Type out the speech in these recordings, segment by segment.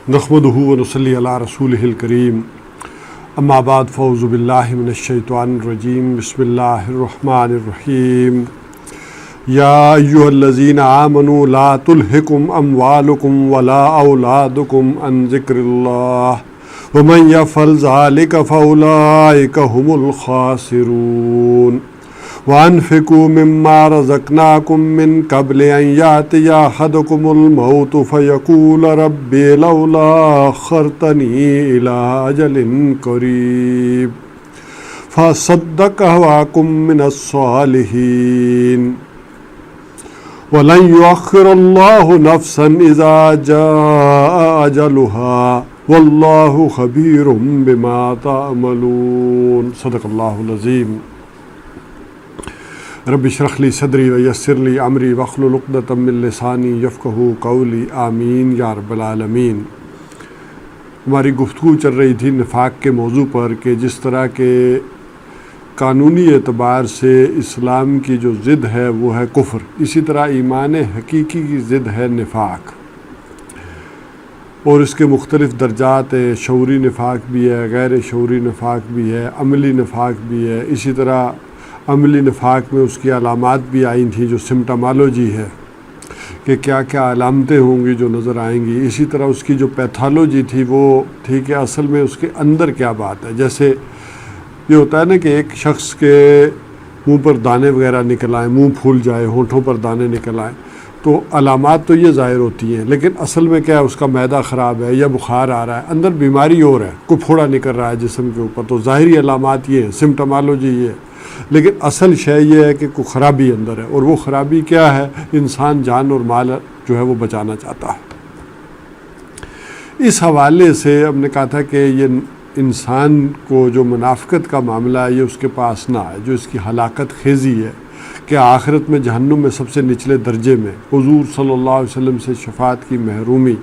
نحمدہ ونصلی علی رسولہ الکریم اما بعد فاعوذ باللہ من الشیطان الرجیم بسم اللہ الرحمن الرحیم یا ایھا الذین آمنوا لا تلہکم اموالکم ولا اولادکم عن ذکر اللہ ومن یفعل ذلک فاولئک هم الخاسرون وَأَنفِقُوا مِمَّا رَزَقْنَاكُم مِّن قَبْلِ أَن يَأْتِيَ أَحَدَكُمُ الْمَوْتُ فَيَقُولَ رَبِّ لَوْلَا أَخَّرْتَنِي إِلَىٰ أَجَلٍ قَرِيبٍ فَأَصَدَّقَ وَأَكُن مِّنَ الصَّالِحِينَ وَلَن يُؤَخِّرَ اللَّهُ نَفْسًا إِذَا جَاءَ أَجَلُهَا وَاللَّهُ خَبِيرٌ بِمَا تَعْمَلُونَ صدق اللہ العظیم۔ رب اشرح لی صدری ویسر لی امری واحلل عقدۃ من لسانی یفقہوا قولی آمین یا رب العالمین۔ ہماری گفتگو چل رہی تھی نفاق کے موضوع پر کہ جس طرح کے قانونی اعتبار سے اسلام کی جو ضد ہے وہ ہے کفر، اسی طرح ایمان حقیقی کی ضد ہے نفاق، اور اس کے مختلف درجات ہیں۔ شعوری نفاق بھی ہے، غیر شعوری نفاق بھی ہے، عملی نفاق بھی ہے۔ اسی طرح عملی نفاق میں اس کی علامات بھی آئی تھیں جو سمٹامالوجی ہے کہ کیا کیا علامتیں ہوں گی جو نظر آئیں گی۔ اسی طرح اس کی جو پیتھالوجی تھی وہ تھی کہ اصل میں اس کے اندر کیا بات ہے۔ جیسے یہ ہوتا ہے نا کہ ایک شخص کے منہ پر دانے وغیرہ نکل آئیں، منہ پھول جائے، ہونٹوں پر دانے نکل آئیں، تو علامات تو یہ ظاہر ہوتی ہیں، لیکن اصل میں کیا ہے، اس کا معدہ خراب ہے یا بخار آ رہا ہے، اندر بیماری اور ہے، کوئی پھوڑا نکل رہا ہے جسم کے اوپر، تو ظاہری علامات یہ ہیں، سمٹامالوجی یہ ہے۔ لیکن اصل شے یہ ہے کہ کوئی خرابی اندر ہے، اور وہ خرابی کیا ہے؟ انسان جان اور مال جو ہے وہ بچانا چاہتا ہے۔ اس حوالے سے ہم نے کہا تھا کہ یہ انسان کو جو منافقت کا معاملہ ہے یہ اس کے پاس نہ آئے، جو اس کی ہلاکت خیزی ہے کہ آخرت میں جہنم میں سب سے نچلے درجے میں حضور صلی اللہ علیہ وسلم سے شفاعت کی محرومی،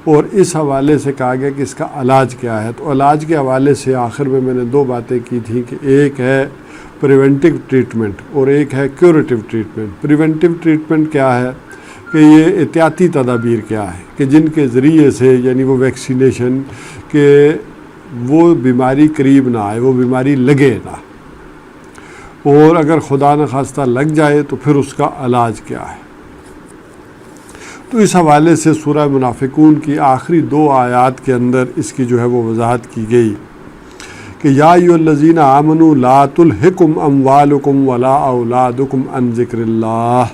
اور اس حوالے سے کہا گیا کہ اس کا علاج کیا ہے۔ تو علاج کے حوالے سے آخر میں نے دو باتیں کی تھیں کہ ایک ہے پریونٹیو ٹریٹمنٹ اور ایک ہے کیوریٹیو ٹریٹمنٹ۔ پریونٹیو ٹریٹمنٹ کیا ہے کہ یہ احتیاطی تدابیر کیا ہے کہ جن کے ذریعے سے، یعنی وہ ویکسینیشن، کہ وہ بیماری قریب نہ آئے، وہ بیماری لگے نہ، اور اگر خدا نخواستہ لگ جائے تو پھر اس کا علاج کیا ہے۔ تو اس حوالے سے سورہ منافقون کی آخری دو آیات کے اندر اس کی جو ہے وہ وضاحت کی گئی کہ یا ایھا الذین آمنوا لا تلہکم اموالکم ولا اولادکم عن ذکر اللہ،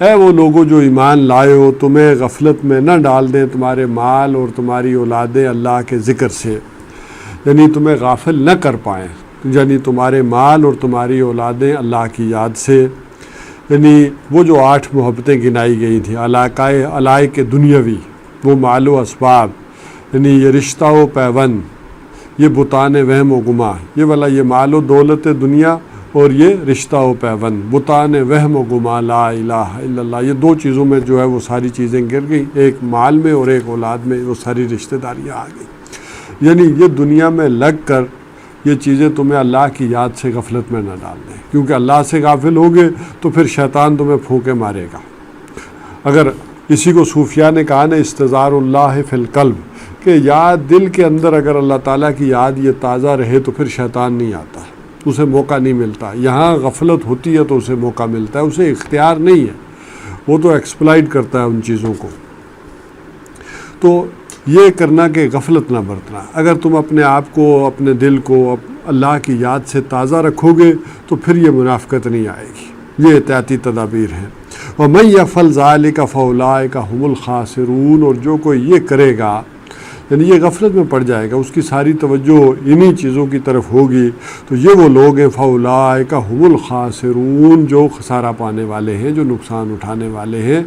اے وہ لوگوں جو ایمان لائے ہو، تمہیں غفلت میں نہ ڈال دیں تمہارے مال اور تمہاری اولادیں اللہ کے ذکر سے، یعنی تمہیں غافل نہ کر پائیں، یعنی تمہارے مال اور تمہاری اولادیں اللہ کی یاد سے، یعنی وہ جو 8 محبتیں گنائی گئی تھیں، علائق دنیاوی، وہ مال و اسباب، یعنی یہ رشتہ و پیوند، یہ بتان وہم و گما، یہ والا یہ مال و دولت دنیا، اور یہ رشتہ و پیوند، بتان وہم و گما، لا الہ الا اللہ، یہ دو چیزوں میں جو ہے وہ ساری چیزیں گر گئی، ایک مال میں اور ایک اولاد میں، وہ ساری رشتہ داریاں آ گئی۔ یعنی یہ دنیا میں لگ کر یہ چیزیں تمہیں اللہ کی یاد سے غفلت میں نہ ڈال دیں، کیونکہ اللہ سے غافل ہوگے تو پھر شیطان تمہیں پھونکے مارے گا۔ اگر اسی کو صوفیاء نے کہا نا استظہار اللہ فی القلب، کہ یاد دل کے اندر اگر اللہ تعالیٰ کی یاد یہ تازہ رہے تو پھر شیطان نہیں آتا، اسے موقع نہیں ملتا۔ یہاں غفلت ہوتی ہے تو اسے موقع ملتا ہے، اسے اختیار نہیں ہے، وہ تو ایکسپلائٹ کرتا ہے ان چیزوں کو۔ تو یہ کرنا کہ غفلت نہ برتنا، اگر تم اپنے آپ کو، اپنے دل کو اللہ کی یاد سے تازہ رکھو گے تو پھر یہ منافقت نہیں آئے گی۔ یہ احتیاطی تدابیر ہیں۔ وَمَن يَفْعَلْ ذَلِكَ فَأُولَٰئِكَ هُمُ الْخَاسِرُونَ، اور جو کوئی یہ کرے گا، یعنی یہ غفلت میں پڑ جائے گا، اس کی ساری توجہ انہی چیزوں کی طرف ہوگی، تو یہ وہ لوگ ہیں فَأُولَٰئِكَ هُمُ الْخَاسِرُونَ، جو خسارہ پانے والے ہیں، جو نقصان اٹھانے والے ہیں۔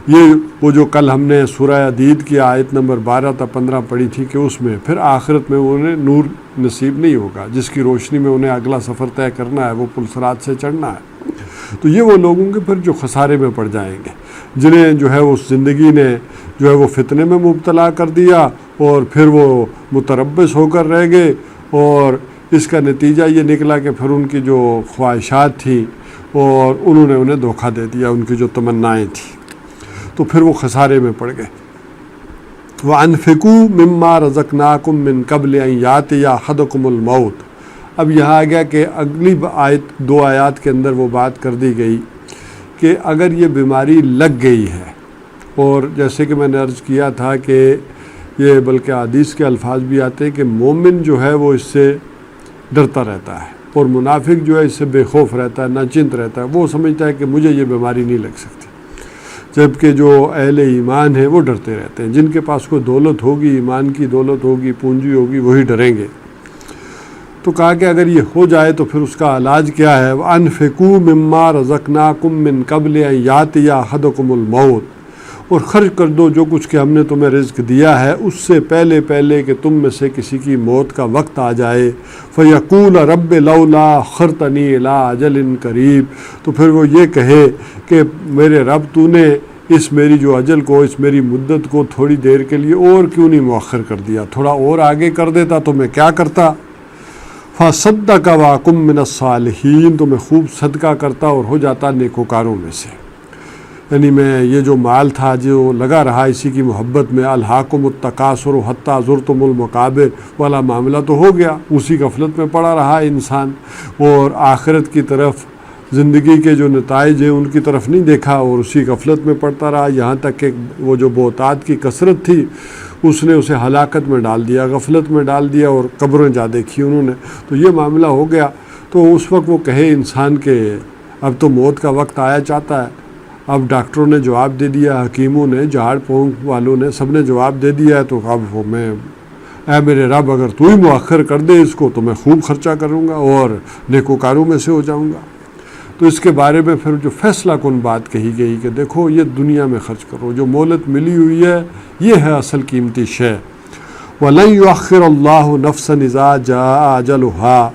یہ وہ جو کل ہم نے سورہ حدید کی آیت نمبر 12 تا 15 پڑھی تھی کہ اس میں پھر آخرت میں انہیں نور نصیب نہیں ہوگا، جس کی روشنی میں انہیں اگلا سفر طے کرنا ہے، وہ پل صراط سے چڑھنا ہے۔ تو یہ وہ لوگوں کے پھر جو خسارے میں پڑ جائیں گے، جنہیں جو ہے اس زندگی نے جو ہے وہ فتنے میں مبتلا کر دیا، اور پھر وہ متربص ہو کر رہ گئے، اور اس کا نتیجہ یہ نکلا کہ پھر ان کی جو خواہشات تھیں اور انہوں نے انہیں دھوکہ دے دیا، ان کی جو تمنائیں تھیں، تو پھر وہ خسارے میں پڑ گئے۔ وَأَنْفِقُوا مِمَّا رَزَقْنَاكُم مِّن قَبْلِ أَن يَأْتِيَ أَحَدَكُمُ الْمَوْتُ۔ اب یہاں آ گیا کہ اگلی آیت 2 آیات کے اندر وہ بات کر دی گئی کہ اگر یہ بیماری لگ گئی ہے، اور جیسے کہ میں نے عرض کیا تھا کہ یہ بلکہ حدیث کے الفاظ بھی آتے ہیں کہ مومن جو ہے وہ اس سے ڈرتا رہتا ہے، اور منافق جو ہے اس سے بے خوف رہتا ہے، ناچنت رہتا ہے، وہ سمجھتا ہے کہ مجھے یہ بیماری نہیں لگ سکتی، جبکہ جو اہل ایمان ہیں وہ ڈرتے رہتے ہیں۔ جن کے پاس کوئی دولت ہوگی، ایمان کی دولت ہوگی، پونجی ہوگی، وہی ڈریں گے۔ تو کہا کہ اگر یہ ہو جائے تو پھر اس کا علاج کیا ہے؟ وَأَنْفِقُوا مِمَّا رَزَقْنَاكُم مِّن قَبْلِ أَن يَأْتِيَ أَحَدَكُمُ الْمَوْتُ، اور خرچ کر دو جو کچھ کہ ہم نے تمہیں رزق دیا ہے اس سے پہلے کہ تم میں سے کسی کی موت کا وقت آ جائے۔ فَيَقُولَ رَبِّ لَوْلَا أَخَّرْتَنِي إِلَىٰ أَجَلٍ قَرِيبٍ، تو پھر وہ یہ کہے کہ میرے رب تو نے اس میری جو اجل کو، اس میری مدت کو تھوڑی دیر کے لیے اور کیوں نہیں مؤخر کر دیا، تھوڑا اور آگے کر دیتا تو میں کیا کرتا۔ فَصَدَّقَ وَأَكُن مِّنَ الصَّالِحِينَ، تو میں خوب صدقہ کرتا اور ہو جاتا نیکوکاروں میں سے۔ یعنی میں یہ جو مال تھا جو لگا رہا اسی کی محبت میں، الہاکم التکاثر حتی زرتم المقابر والا معاملہ تو ہو گیا، اسی غفلت میں پڑا رہا انسان، اور آخرت کی طرف زندگی کے جو نتائج ہیں ان کی طرف نہیں دیکھا اور اسی غفلت میں پڑتا رہا، یہاں تک کہ وہ جو بہتات کی کثرت تھی اس نے اسے ہلاکت میں ڈال دیا، غفلت میں ڈال دیا، اور قبریں جا دیکھی انہوں نے۔ تو یہ معاملہ ہو گیا۔ تو اس وقت وہ کہے انسان کہ اب تو موت کا وقت آیا چاہتا ہے، اب ڈاکٹروں نے جواب دے دیا، حکیموں نے، جھاڑ پھونک والوں نے، سب نے جواب دے دیا ہے، تو اب میں اے میرے رب اگر تو ہی مؤخر کر دے اس کو تو میں خوب خرچہ کروں گا اور نیکوکاروں میں سے ہو جاؤں گا۔ تو اس کے بارے میں پھر جو فیصلہ کن بات کہی گئی کہ دیکھو یہ دنیا میں خرچ کرو، جو مہلت ملی ہوئی ہے یہ ہے اصل قیمتی شے۔ وَلَن يُؤَخِّرَ اللَّهُ نَفْسًا إِذَا جَاءَ أَجَلُهَا،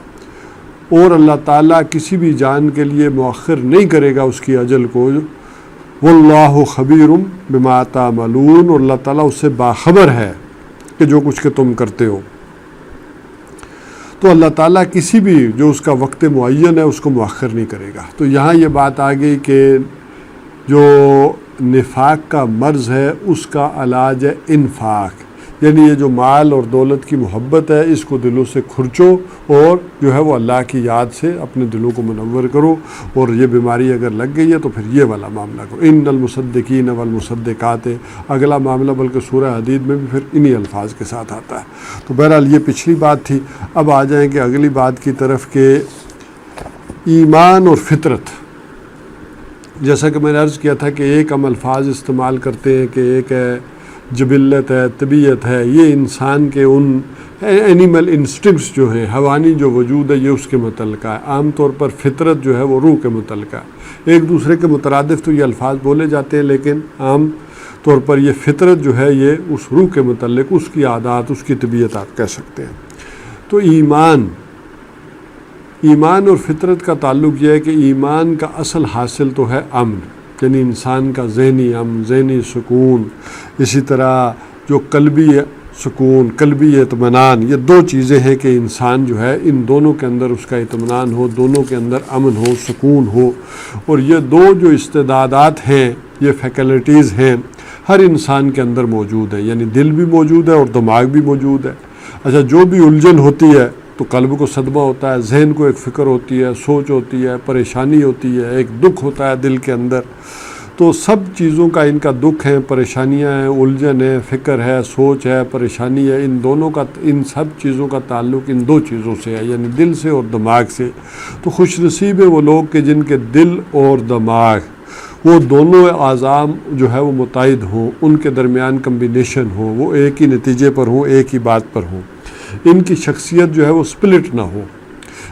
اور اللہ تعالیٰ کسی بھی جان کے لیے مؤخر نہیں کرے گا اس کی اجل کو۔ وَاللَّهُ خَبِيرٌ بِمَا تَعْمَلُونَ، اور اللہ تعالیٰ اس سے باخبر ہے کہ جو کچھ کہ تم کرتے ہو۔ تو اللہ تعالیٰ کسی بھی جو اس کا وقت معین ہے اس کو مؤخر نہیں کرے گا۔ تو یہاں یہ بات آ گئی کہ جو نفاق کا مرض ہے اس کا علاج ہے انفاق، یعنی یہ جو مال اور دولت کی محبت ہے اس کو دلوں سے کھرچو اور جو ہے وہ اللہ کی یاد سے اپنے دلوں کو منور کرو، اور یہ بیماری اگر لگ گئی ہے تو پھر یہ والا معاملہ کرو۔ ان المصدقین والمصدقات، اگلا معاملہ بلکہ سورہ حدید میں بھی پھر انہی الفاظ کے ساتھ آتا ہے۔ تو بہرحال یہ پچھلی بات تھی۔ اب آ جائیں کہ اگلی بات کی طرف کہ ایمان اور فطرت، جیسا کہ میں نے عرض کیا تھا کہ ایک ہم الفاظ استعمال کرتے ہیں کہ ایک ہے جبلت ہے، طبیعت ہے، یہ انسان کے ان اینیمل انسٹنکٹس جو ہیں، حیوانی جو وجود ہے یہ اس کے متعلقہ ہے۔ عام طور پر فطرت جو ہے وہ روح کے متعلقہ ہے، ایک دوسرے کے مترادف تو یہ الفاظ بولے جاتے ہیں، لیکن عام طور پر یہ فطرت جو ہے یہ اس روح کے متعلق، اس کی عادات، اس کی طبیعت آپ کہہ سکتے ہیں۔ تو ایمان اور فطرت کا تعلق یہ ہے کہ ایمان کا اصل حاصل تو ہے امن، یعنی انسان کا ذہنی امن، ذہنی سکون، اسی طرح جو قلبی سکون، قلبی اطمینان، یہ دو چیزیں ہیں کہ انسان جو ہے ان دونوں کے اندر اس کا اطمینان ہو، دونوں کے اندر امن ہو، سکون ہو۔ اور یہ دو جو استعدادات ہیں، یہ فیکلٹیز ہیں، ہر انسان کے اندر موجود ہے، یعنی دل بھی موجود ہے اور دماغ بھی موجود ہے۔ اچھا، جو بھی الجھن ہوتی ہے تو قلب کو صدمہ ہوتا ہے، ذہن کو ایک فکر ہوتی ہے، سوچ ہوتی ہے، پریشانی ہوتی ہے، ایک دکھ ہوتا ہے دل کے اندر۔ تو سب چیزوں کا ان کا دکھ ہے، پریشانیاں ہیں، الجھن ہے، فکر ہے، سوچ ہے، پریشانی ہے، ان سب چیزوں کا تعلق ان دو چیزوں سے ہے، یعنی دل سے اور دماغ سے۔ تو خوش نصیب ہے وہ لوگ کہ جن کے دل اور دماغ وہ دونوں اعضاء جو ہے وہ متحد ہوں، ان کے درمیان کمبینیشن ہو، وہ ایک ہی نتیجے پر ہوں، ایک ہی بات پر ہوں، ان کی شخصیت جو ہے وہ سپلٹ نہ ہو۔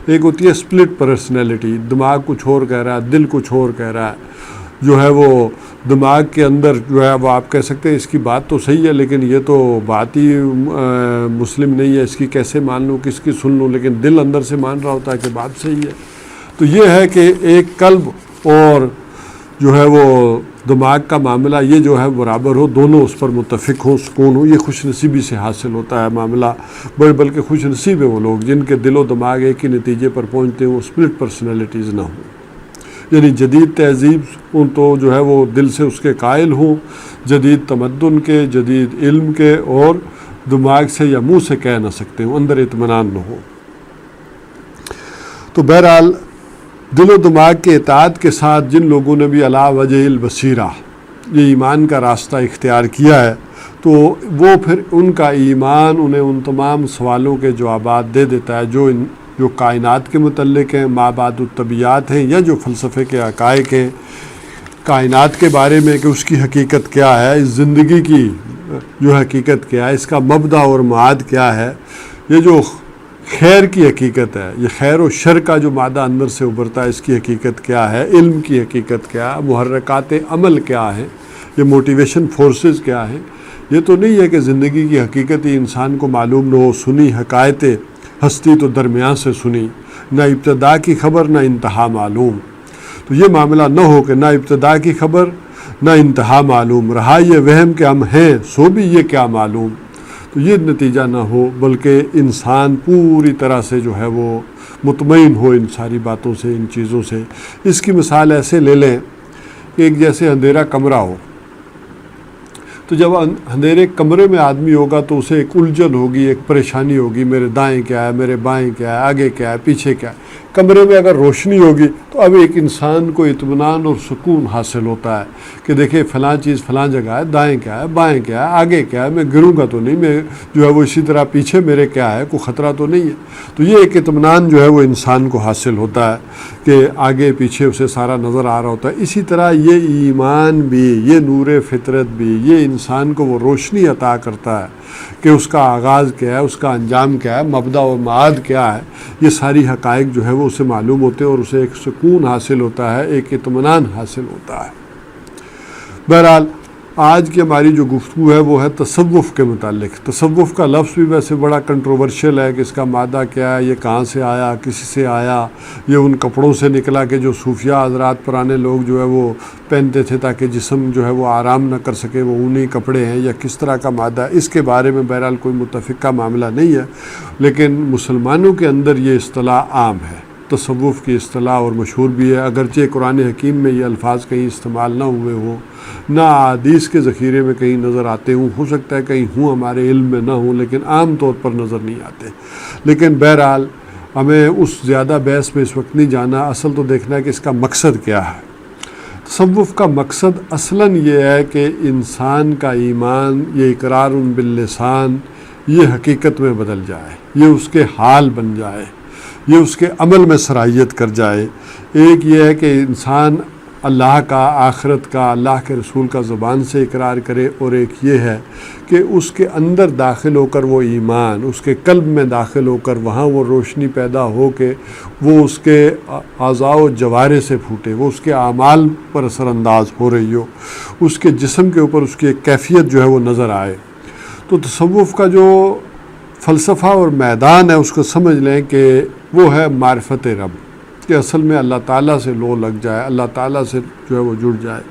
ایک ہوتی ہے سپلٹ پرسنالٹی، دماغ کچھ اور کہہ رہا ہے، دل کچھ اور کہہ رہا ہے، جو ہے وہ دماغ کے اندر جو ہے وہ آپ کہہ سکتے ہیں اس کی بات تو صحیح ہے لیکن یہ تو بات ہی مسلم نہیں ہے، اس کی کیسے مان لوں، کس کی سن لوں، لیکن دل اندر سے مان رہا ہوتا ہے کہ بات صحیح ہے۔ تو یہ ہے کہ ایک قلب اور جو ہے وہ دماغ کا معاملہ یہ جو ہے برابر ہو، دونوں اس پر متفق ہوں، سکون ہو، یہ خوش نصیبی سے حاصل ہوتا ہے معاملہ۔ بلکہ خوش نصیب ہیں وہ لوگ جن کے دل و دماغ ایک ہی نتیجے پر پہنچتے ہیں، وہ سپلٹ پرسنالٹیز نہ ہوں۔ یعنی جدید تہذیب تو جو ہے وہ دل سے اس کے قائل ہوں، جدید تمدن کے، جدید علم کے، اور دماغ سے یا منہ سے کہہ نہ سکتے ہوں، اندر اطمینان نہ ہو۔ تو بہرحال دل و دماغ کے اطاعت کے ساتھ جن لوگوں نے بھی علی وجہ البصیرہ یہ ایمان کا راستہ اختیار کیا ہے، تو وہ پھر ان کا ایمان انہیں ان تمام سوالوں کے جوابات دے دیتا ہے جو کائنات کے متعلق ہیں، مابعد الطبیعات ہیں، یا جو فلسفے کے حقائق ہیں کائنات کے بارے میں کہ اس کی حقیقت کیا ہے، اس زندگی کی جو حقیقت کیا ہے، اس کا مبدا اور معاد کیا ہے، یہ جو خیر کی حقیقت ہے، یہ خیر و شر کا جو مادہ اندر سے ابھرتا ہے اس کی حقیقت کیا ہے، علم کی حقیقت کیا ہے، محرکات عمل کیا ہے، یہ موٹیویشن فورسز کیا ہیں۔ یہ تو نہیں ہے کہ زندگی کی حقیقت ہی انسان کو معلوم نہ ہو، سنی حقائق ہستی تو درمیان سے سنی، نہ ابتدا کی خبر نہ انتہا معلوم۔ تو یہ معاملہ نہ ہو کہ نہ ابتدا کی خبر نہ انتہا معلوم، رہا یہ وہم کہ ہم ہیں سو بھی یہ کیا معلوم۔ تو یہ نتیجہ نہ ہو، بلکہ انسان پوری طرح سے جو ہے وہ مطمئن ہو ان ساری باتوں سے، ان چیزوں سے۔ اس کی مثال ایسے لے لیں کہ ایک جیسے اندھیرا کمرہ ہو، تو جب اندھیرے کمرے میں آدمی ہوگا تو اسے ایک الجھن ہوگی، ایک پریشانی ہوگی، میرے دائیں کیا ہے، میرے بائیں کیا ہے، آگے کیا ہے، پیچھے کیا ہے۔ کمرے میں اگر روشنی ہوگی تو اب ایک انسان کو اطمینان اور سکون حاصل ہوتا ہے کہ دیکھیں فلاں چیز فلاں جگہ ہے، دائیں کیا ہے، بائیں کیا ہے، آگے کیا ہے، میں گروں گا تو نہیں، میں جو ہے وہ اسی طرح پیچھے میرے کیا ہے، کوئی خطرہ تو نہیں ہے۔ تو یہ ایک اطمینان جو ہے وہ انسان کو حاصل ہوتا ہے کہ آگے پیچھے اسے سارا نظر آ رہا ہوتا ہے۔ اسی طرح یہ ایمان بھی، یہ نور فطرت بھی، یہ انسان کو وہ روشنی عطا کرتا ہے کہ اس کا آغاز کیا ہے، اس کا انجام کیا ہے، مبدا و معاد کیا ہے۔ یہ ساری حقائق جو ہے وہ اسے معلوم ہوتے ہیں اور اسے ایک سکون حاصل ہوتا ہے، ایک اطمینان حاصل ہوتا ہے۔ بہرحال آج کی ہماری جو گفتگو ہے وہ ہے تصوف کے متعلق۔ تصوف کا لفظ بھی ویسے بڑا کنٹروورشل ہے کہ اس کا مادہ کیا ہے، یہ کہاں سے آیا، کسی سے آیا، یہ ان کپڑوں سے نکلا کہ جو صوفیہ حضرات پرانے لوگ جو ہے وہ پہنتے تھے تاکہ جسم جو ہے وہ آرام نہ کر سکے، وہ اونی کپڑے ہیں، یا کس طرح کا مادہ ہے۔ اس کے بارے میں بہرحال کوئی متفقہ معاملہ نہیں ہے، لیکن مسلمانوں کے اندر یہ اصطلاح عام ہے، تصوف کی اصطلاح، اور مشہور بھی ہے، اگرچہ قرآن حکیم میں یہ الفاظ کہیں استعمال نہ ہوئے ہوں، نہ حدیث کے ذخیرے میں کہیں نظر آتے ہوں، ہو سکتا ہے کہیں ہوں ہمارے علم میں نہ ہوں، لیکن عام طور پر نظر نہیں آتے۔ لیکن بہرحال ہمیں اس زیادہ بحث میں اس وقت نہیں جانا، اصل تو دیکھنا ہے کہ اس کا مقصد کیا ہے۔ تصوف کا مقصد اصلاً یہ ہے کہ انسان کا ایمان، یہ اقرار باللسان، یہ حقیقت میں بدل جائے، یہ اس کے حال بن جائے، یہ اس کے عمل میں صلاحیت کر جائے۔ ایک یہ ہے کہ انسان اللہ کا، آخرت کا، اللہ کے رسول کا زبان سے اقرار کرے، اور ایک یہ ہے کہ اس کے اندر داخل ہو کر وہ ایمان، اس کے قلب میں داخل ہو کر وہاں وہ روشنی پیدا ہو کہ وہ اس کے اعضاء و جوارح سے پھوٹے، وہ اس کے اعمال پر اثر انداز ہو رہی ہو، اس کے جسم کے اوپر اس کی ایک کیفیت جو ہے وہ نظر آئے۔ تو تصوف کا جو فلسفہ اور میدان ہے اس کو سمجھ لیں کہ وہ ہے معرفت رب، کہ اصل میں اللہ تعالیٰ سے لو لگ جائے، اللہ تعالیٰ سے جو ہے وہ جڑ جائے۔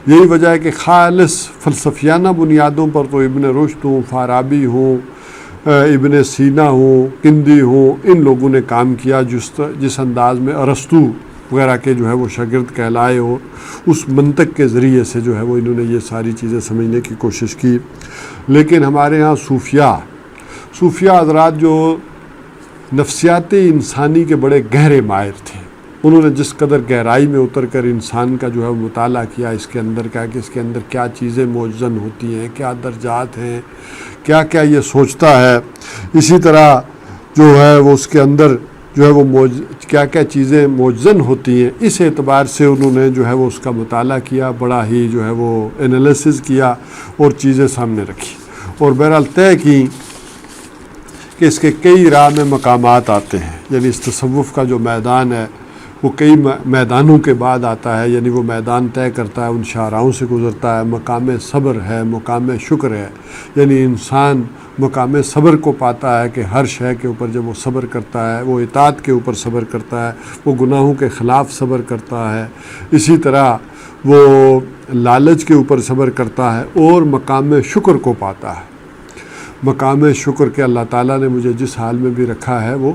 یہی وجہ ہے کہ خالص فلسفیانہ بنیادوں پر تو ابن رشد ہوں، فارابی ہوں، ابن سینا ہوں، کندی ہوں، ان لوگوں نے کام کیا جس انداز میں ارسطو وغیرہ کے جو ہے وہ شاگرد کہلائے، اور اس منطق کے ذریعے سے جو ہے وہ انہوں نے یہ ساری چیزیں سمجھنے کی کوشش کی۔ لیکن ہمارے ہاں صوفیہ حضرات جو نفسیات انسانی کے بڑے گہرے ماہر تھے، انہوں نے جس قدر گہرائی میں اتر کر انسان کا جو ہے مطالعہ کیا، اس کے اندر کا کہ اس کے اندر کیا چیزیں موجزن ہوتی ہیں، کیا درجات ہیں، کیا کیا یہ سوچتا ہے، اسی طرح جو ہے وہ اس کے اندر جو ہے وہ کیا کیا چیزیں موجزن ہوتی ہیں، اس اعتبار سے انہوں نے جو ہے وہ اس کا مطالعہ کیا، بڑا ہی جو ہے وہ انالیسس کیا اور چیزیں سامنے رکھی، اور بہرحال طے کی کہ اس کے کئی راہ میں مقامات آتے ہیں۔ یعنی اس تصوف کا جو میدان ہے وہ کئی میدانوں کے بعد آتا ہے، یعنی وہ میدان طے کرتا ہے، ان شاہراہوں سے گزرتا ہے۔ مقام صبر ہے، مقام شکر ہے، یعنی انسان مقام صبر کو پاتا ہے کہ ہر شے کے اوپر جب وہ صبر کرتا ہے، وہ اطاعت کے اوپر صبر کرتا ہے، وہ گناہوں کے خلاف صبر کرتا ہے، اسی طرح وہ لالچ کے اوپر صبر کرتا ہے، اور مقام شکر کو پاتا ہے۔ مقام شکر کہ اللہ تعالیٰ نے مجھے جس حال میں بھی رکھا ہے وہ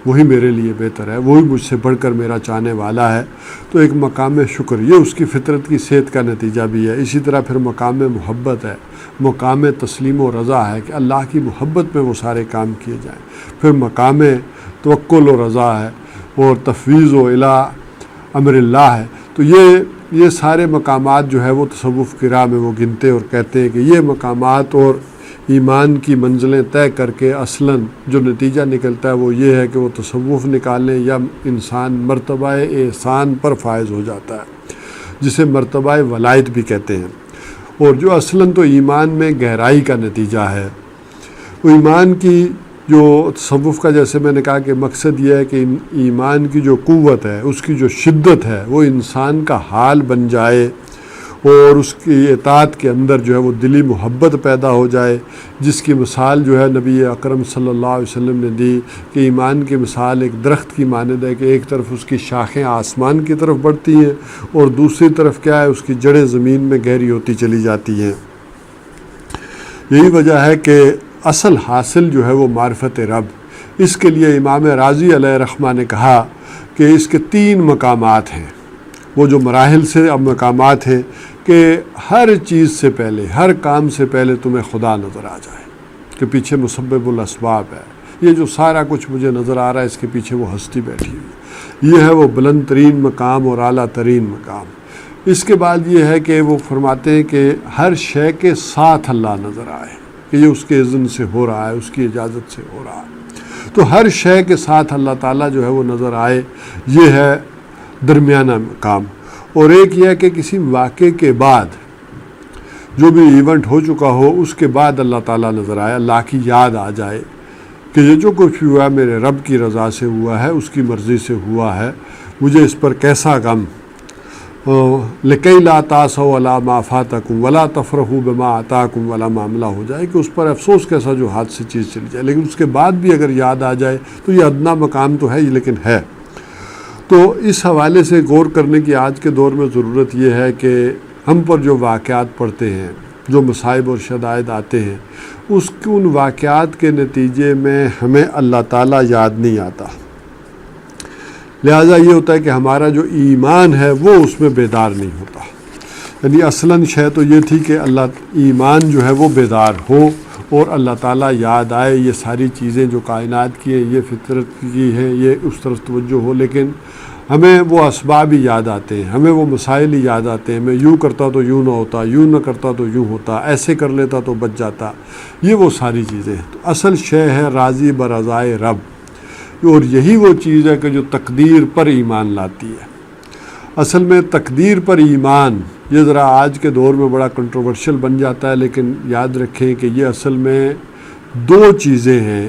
وہی میرے لیے بہتر ہے، وہی مجھ سے بڑھ کر میرا چاہنے والا ہے۔ تو ایک مقام شکر، یہ اس کی فطرت کی صحت کا نتیجہ بھی ہے۔ اسی طرح پھر مقام محبت ہے، مقام تسلیم و رضا ہے کہ اللہ کی محبت میں وہ سارے کام کیے جائیں۔ پھر مقام توکل و رضا ہے اور تفویض و الی امر اللہ ہے۔ تو یہ سارے مقامات جو ہے وہ تصوف کی راہ میں وہ گنتے اور کہتے ہیں کہ یہ مقامات اور ایمان کی منزلیں طے کر کے اصلاً جو نتیجہ نکلتا ہے وہ یہ ہے کہ وہ تصوف نکالیں یا انسان مرتبہ احسان پر فائز ہو جاتا ہے، جسے مرتبہ ولایت بھی کہتے ہیں، اور جو اصلاً تو ایمان میں گہرائی کا نتیجہ ہے۔ وہ ایمان کی جو تصوف کا، جیسے میں نے کہا کہ مقصد یہ ہے کہ ایمان کی جو قوت ہے، اس کی جو شدت ہے، وہ انسان کا حال بن جائے اور اس کی اطاعت کے اندر جو ہے وہ دلی محبت پیدا ہو جائے، جس کی مثال جو ہے نبی اکرم صلی اللہ علیہ وسلم نے دی کہ ایمان کی مثال ایک درخت کی مانند ہے کہ ایک طرف اس کی شاخیں آسمان کی طرف بڑھتی ہیں اور دوسری طرف کیا ہے، اس کی جڑیں زمین میں گہری ہوتی چلی جاتی ہیں۔ یہی وجہ ہے کہ اصل حاصل جو ہے وہ معرفت رب۔ اس کے لیے امام راضی علیہ رحمہ نے کہا کہ اس کے 3 مقامات ہیں، وہ جو مراحل سے اب مقامات ہیں کہ ہر چیز سے پہلے، ہر کام سے پہلے تمہیں خدا نظر آ جائے کہ پیچھے مسبب الاسباب ہے، یہ جو سارا کچھ مجھے نظر آ رہا ہے اس کے پیچھے وہ ہستی بیٹھی ہوئی، یہ ہے وہ بلند ترین مقام اور اعلیٰ ترین مقام۔ اس کے بعد یہ ہے کہ وہ فرماتے ہیں کہ ہر شے کے ساتھ اللہ نظر آئے کہ یہ اس کے اذن سے ہو رہا ہے، اس کی اجازت سے ہو رہا ہے، تو ہر شے کے ساتھ اللہ تعالیٰ جو ہے وہ نظر آئے، یہ ہے درمیانہ مقام۔ اور ایک یہ ہے کہ کسی واقعے کے بعد جو بھی ایونٹ ہو چکا ہو اس کے بعد اللہ تعالیٰ نظر آئے، اللہ کی یاد آ جائے کہ یہ جو کچھ بھی ہوا ہے میرے رب کی رضا سے ہوا ہے، اس کی مرضی سے ہوا ہے، مجھے اس پر کیسا غم، لِكَيْ لَا تَأْسَوْا عَلَىٰ مَا فَاتَكُمْ وَلَا تَفْرَحُوا بِمَا آتَاكُمْ والا معاملہ ہو جائے کہ اس پر افسوس کیسا جو ہاتھ سے چیز چلی جائے، لیکن اس کے بعد بھی اگر یاد آ جائے تو یہ ادنا مقام تو ہے ہی، لیکن ہے۔ تو اس حوالے سے غور کرنے کی آج کے دور میں ضرورت یہ ہے کہ ہم پر جو واقعات پڑتے ہیں، جو مصائب اور شدائد آتے ہیں، ان واقعات کے نتیجے میں ہمیں اللہ تعالیٰ یاد نہیں آتا، لہٰذا یہ ہوتا ہے کہ ہمارا جو ایمان ہے وہ اس میں بیدار نہیں ہوتا۔ یعنی اصلاً شے تو یہ تھی کہ ایمان جو ہے وہ بیدار ہو اور اللہ تعالیٰ یاد آئے، یہ ساری چیزیں جو کائنات کی ہیں، یہ فطرت کی ہیں، یہ اس طرف توجہ ہو، لیکن ہمیں وہ اسباب ہی یاد آتے ہیں، ہمیں وہ مسائل ہی یاد آتے ہیں، میں یوں کرتا تو یوں نہ ہوتا، یوں نہ کرتا تو یوں ہوتا، ایسے کر لیتا تو بچ جاتا، یہ وہ ساری چیزیں ہیں۔ تو اصل شے ہے راضی برضائے رب، اور یہی وہ چیز ہے کہ جو تقدیر پر ایمان لاتی ہے۔ اصل میں تقدیر پر ایمان یہ ذرا آج کے دور میں بڑا کنٹروورشل بن جاتا ہے، لیکن یاد رکھیں کہ یہ اصل میں 2 چیزیں ہیں،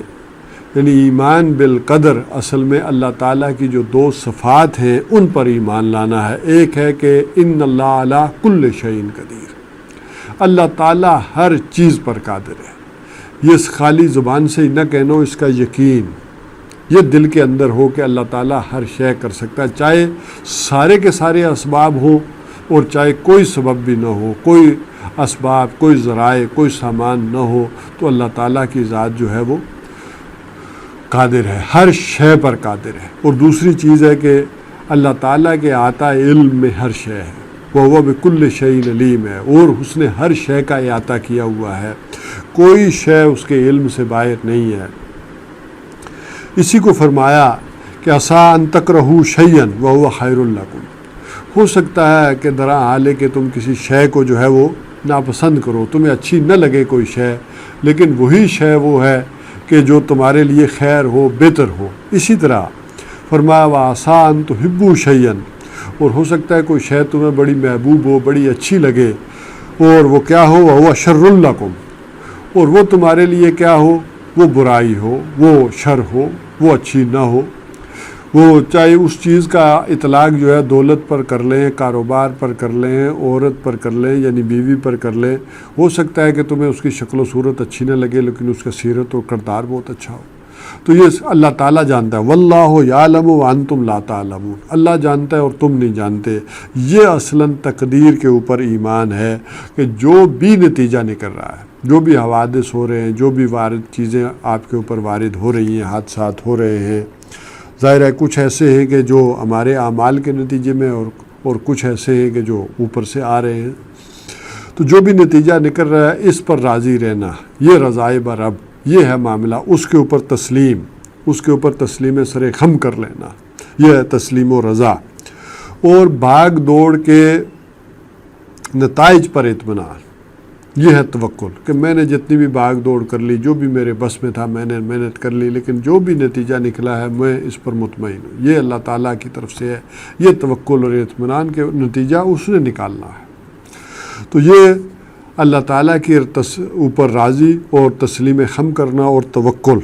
یعنی ایمان بالقدر اصل میں اللہ تعالیٰ کی جو 2 صفات ہیں ان پر ایمان لانا ہے۔ ایک ہے کہ ان اللہ علی کل شیء قدیر، اللہ تعالیٰ ہر چیز پر قادر ہے، یہ خالی زبان سے ہی نہ کہنا، اس کا یقین یہ دل کے اندر ہو کہ اللہ تعالیٰ ہر شے کر سکتا ہے، چاہے سارے کے سارے اسباب ہوں اور چاہے کوئی سبب بھی نہ ہو، کوئی اسباب، کوئی ذرائع، کوئی سامان نہ ہو، تو اللہ تعالیٰ کی ذات جو ہے وہ قادر ہے، ہر شے پر قادر ہے۔ اور دوسری چیز ہے کہ اللہ تعالیٰ کے عطا علم میں ہر شے ہے، وہ بکل شیء علیم ہے، اور اس نے ہر شے کا احاطہ کیا ہوا ہے، کوئی شے اس کے علم سے باہر نہیں ہے۔ اسی کو فرمایا کہ عسیٰ ان تکرہوا شیئا وہو خیر لکم، ہو سکتا ہے کہ درا حال ہے کہ تم کسی شے کو جو ہے وہ ناپسند کرو، تمہیں اچھی نہ لگے کوئی شے، لیکن وہی شے وہ ہے کہ جو تمہارے لیے خیر ہو، بہتر ہو۔ اسی طرح فرمایا وعسیٰ ان تحبوا شیئا، اور ہو سکتا ہے کوئی شے تمہیں بڑی محبوب ہو، بڑی اچھی لگے، اور وہ کیا ہو، وہو شر لکم، اور وہ تمہارے لیے کیا ہو، وہ برائی ہو، وہ شر ہو، وہ اچھی نہ ہو۔ وہ چاہے اس چیز کا اطلاق جو ہے دولت پر کر لیں، کاروبار پر کر لیں، عورت پر کر لیں، یعنی بیوی پر کر لیں، ہو سکتا ہے کہ تمہیں اس کی شکل و صورت اچھی نہ لگے، لیکن اس کا سیرت و کردار بہت اچھا ہو، تو یہ اللہ تعالیٰ جانتا ہے۔ واللہ یعلم وانتم لا تعلمون، اللہ جانتا ہے اور تم نہیں جانتے۔ یہ اصلاً تقدیر کے اوپر ایمان ہے کہ جو بھی نتیجہ نکل رہا ہے، جو بھی حوادث ہو رہے ہیں، جو بھی وارد چیزیں آپ کے اوپر وارد ہو رہی ہیں، حادثات ہو رہے ہیں، ظاہر ہے کچھ ایسے ہیں کہ جو ہمارے اعمال کے نتیجے میں اور کچھ ایسے ہیں کہ جو اوپر سے آ رہے ہیں. تو جو بھی نتیجہ نکل رہا ہے اس پر راضی رہنا، یہ رضائے برب، یہ ہے معاملہ. اس کے اوپر تسلیم سر خم کر لینا، یہ ہے تسلیم و رضا. اور بھاگ دوڑ کے نتائج پر اطمینان، یہ ہے توکل، کہ میں نے جتنی بھی بھاگ دوڑ کر لی، جو بھی میرے بس میں تھا میں نے محنت کر لی، لیکن جو بھی نتیجہ نکلا ہے میں اس پر مطمئن ہوں. یہ اللہ تعالیٰ کی طرف سے ہے، یہ توکل اور اطمینان کے نتیجہ اس نے نکالنا ہے. تو یہ اللہ تعالیٰ کے اوپر راضی اور تسلیم خم کرنا اور توکل،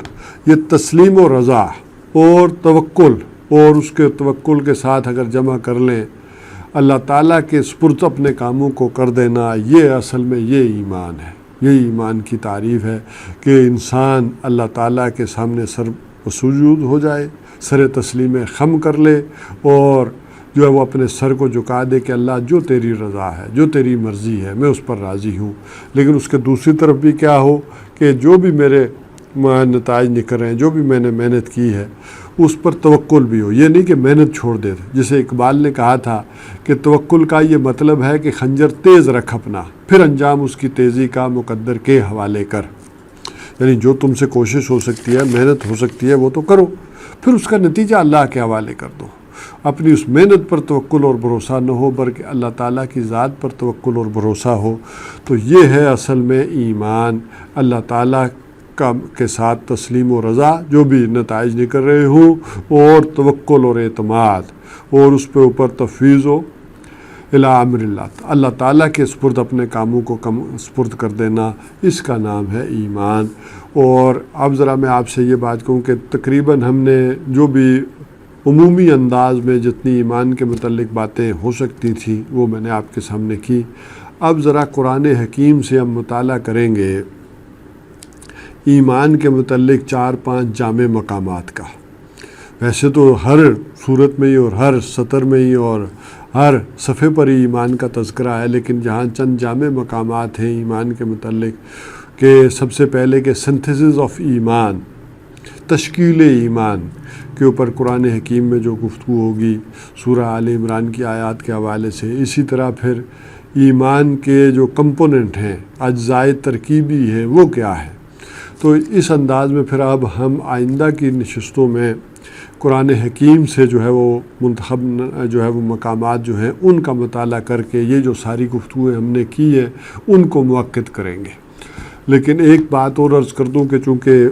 یہ تسلیم و رضا اور توکل، اور اس کے توکل کے ساتھ اگر جمع کر لیں اللہ تعالیٰ کے سپرد اپنے کاموں کو کر دینا، یہ اصل میں یہ ایمان ہے. یہی ایمان کی تعریف ہے کہ انسان اللہ تعالیٰ کے سامنے سر سجود ہو جائے، سر تسلیم خم کر لے، اور جو ہے وہ اپنے سر کو جھکا دے کہ اللہ جو تیری رضا ہے، جو تیری مرضی ہے، میں اس پر راضی ہوں. لیکن اس کے دوسری طرف بھی کیا ہو کہ جو بھی میرے نتائج نکل رہے ہیں، جو بھی میں نے محنت کی ہے، اس پر توکل بھی ہو. یہ نہیں کہ محنت چھوڑ دے. جسے اقبال نے کہا تھا کہ توکل کا یہ مطلب ہے کہ خنجر تیز رکھ اپنا، پھر انجام اس کی تیزی کا مقدر کے حوالے کر. یعنی جو تم سے کوشش ہو سکتی ہے، محنت ہو سکتی ہے، وہ تو کرو، پھر اس کا نتیجہ اللہ کے حوالے کر دو. اپنی اس محنت پر توکل اور بھروسہ نہ ہو، بلکہ اللہ تعالیٰ کی ذات پر توکل اور بھروسہ ہو. تو یہ ہے اصل میں ایمان، اللہ تعالیٰ کے ساتھ تسلیم و رضا، جو بھی نتائج نکل رہے ہوں، اور توکل اور اعتماد، اور اس پہ اوپر تفویض و الی امر اللہ، اللہ تعالیٰ کے سپرد اپنے کاموں کو سپرد کر دینا، اس کا نام ہے ایمان. اور اب ذرا میں آپ سے یہ بات کہوں کہ تقریباً ہم نے جو بھی عمومی انداز میں جتنی ایمان کے متعلق باتیں ہو سکتی تھیں وہ میں نے آپ کے سامنے کی. اب ذرا قرآن حکیم سے ہم مطالعہ کریں گے ایمان کے متعلق 4-5 جامع مقامات کا. ویسے تو ہر صورت میں ہی اور ہر سطر میں ہی اور ہر صفحے پر ہی ایمان کا تذکرہ ہے، لیکن جہاں چند جامع مقامات ہیں ایمان کے متعلق، کہ سب سے پہلے کہ سنتھیسس آف ایمان، تشکیل ایمان کے اوپر قرآن حکیم میں جو گفتگو ہوگی سورہ آل عمران کی آیات کے حوالے سے. اسی طرح پھر ایمان کے جو کمپوننٹ ہیں، اجزائے ترکیبی ہیں، وہ کیا ہے. تو اس انداز میں پھر اب ہم آئندہ کی نشستوں میں قرآن حکیم سے جو ہے وہ منتخب جو ہے وہ مقامات جو ہیں ان کا مطالعہ کر کے یہ جو ساری گفتگویں ہم نے کی ہیں ان کو مؤکد کریں گے. لیکن ایک بات اور عرض کر دوں کہ چونکہ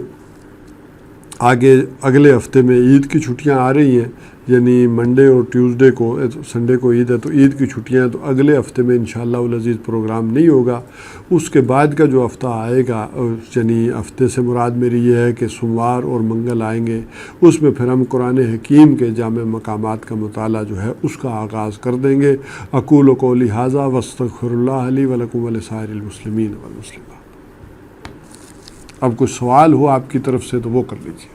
اگلے ہفتے میں عید کی چھٹیاں آ رہی ہیں، یعنی منڈے اور ٹیوزڈے کو، سنڈے کو عید ہے تو عید کی چھٹیاں ہیں، تو اگلے ہفتے میں انشاءاللہ العزیز پروگرام نہیں ہوگا. اس کے بعد کا جو ہفتہ آئے گا، یعنی ہفتے سے مراد میری یہ ہے کہ سوموار اور منگل آئیں گے، اس میں پھر ہم قرآن حکیم کے جامع مقامات کا مطالعہ جو ہے اس کا آغاز کر دیں گے. اقول قولی ھذا واستغفر اللہ لی ولکم ولسائر المسلمین والمسلمات. اب کوئی سوال ہو آپ کی طرف سے تو وہ کر لیجیے.